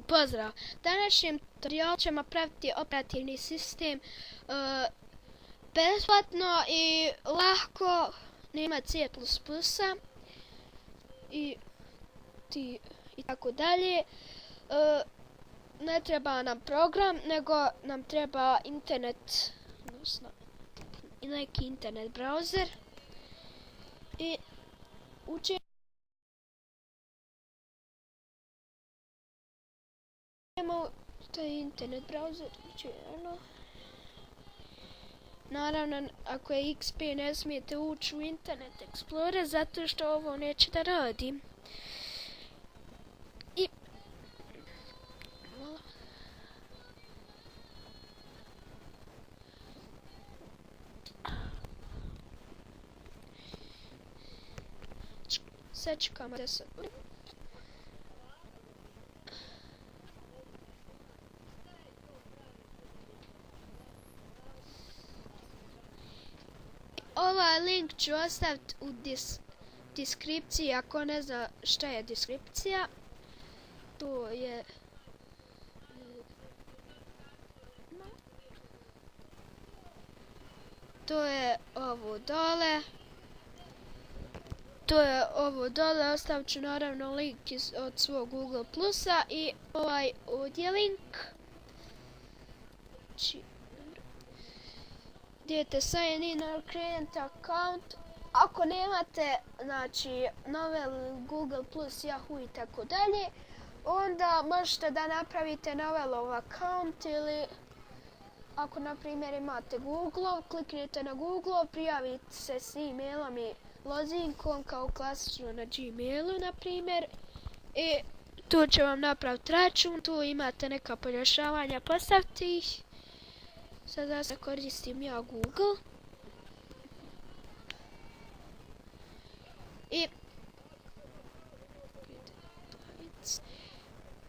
Pozdrav! Današnjem tutorialu ćemo praviti operativni sistem besplatno i lako, nema C++ i tako dalje. Ne treba nam program, nego nam treba internet, odnosno neki internet browser i učimo taj internet browser. Naravno, ako je XP ne smijete ući u Internet Explorer zato što ovo neće da radi. I sad čekamo 10 minuta. Ovaj link ću ostaviti u deskripciji ako ne zna šta je deskripcija. To je ovo dole. Ostavit ću naravno link od svog Google Plusa i ovaj ovdje link. Idete sign in or create account. Ako nemate, znači, Novel, Google+, Yahoo i tako dalje, onda možete da napravite Novelov account ili ako, na primjer, imate Google, kliknete na Google, prijavite se s e-mailom i lozinkom kao klasično na Gmailu, na primjer, i tu će vam napraviti račun, tu imate neka pojašnjavanja, postavite ih. Sada se koristim ja Google.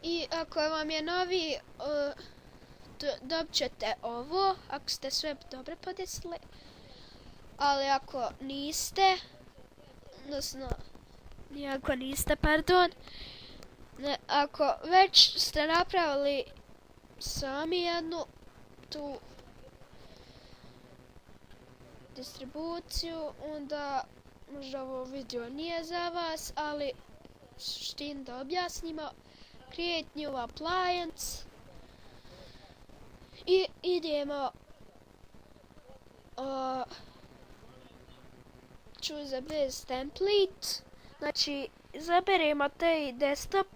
I ako vam je novi, dobit ćete ovo, ako ste sve dobro podesili. Ali ako niste, odnosno, ako već ste napravili sami jednu tu distribuciju, onda možda ovo video nije za vas, ali suštinu da objasnimo. Create new appliance i idemo choose a base template, znači izaberemo taj desktop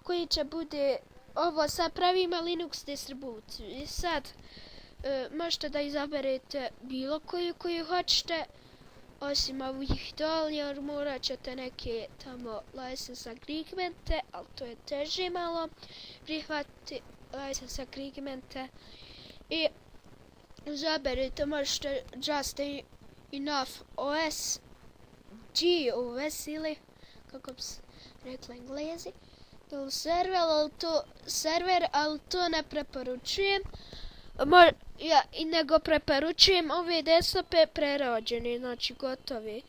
koji će bude, ovo sad pravimo Linux distribuciju i sad možete da izaberete bilo koju hoćete, osim ovih doli, jer morat ćete neke tamo license agreemente, ali to je teže malo prihvatiti license agreemente. I izaberite, možete just enough OS, GOS ili kako bi se rekla Englezi, server, ali to ne preporučujem. Nego preporučujem ove desktope prerađene, znači gotovi.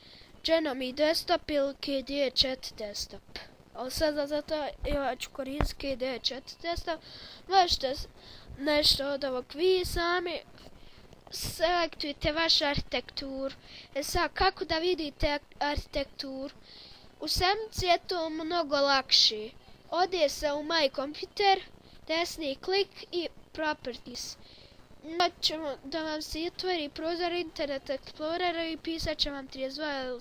Genome desktop ili KDE4 desktop. Ali sada zato ja ću koristiti KDE4 desktop. Možete nešto od ovog vi sami selektujte vašu arhitekturu. Sad, kako da vidite arhitekturu? U Semici je to mnogo lakše. Ode se u My Computer, desni klik i Properties. Ćemo da vam se otvori prozor Internet Explorera i pisat će vam 32 ili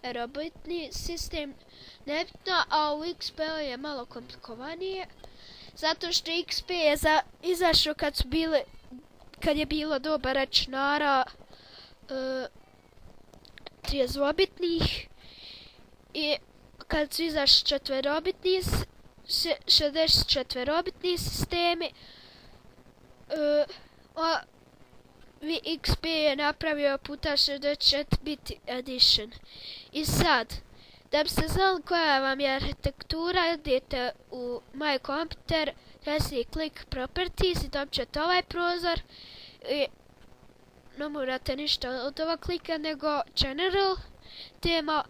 64 bitni sistem, nebitno, a u XP je malo komplikovanije, zato što XP je izašao kad je bilo doba računara 32-bitnih i kad su izašli 64-bitni sistemi, XP je napravio puta 64-bit edition. I sad, da biste znali koja vam je arhitektura, idete u My Computer, desni klik Properties i dobit ćete ovaj prozor. Ne morate ništa od ovog klika, nego General, tema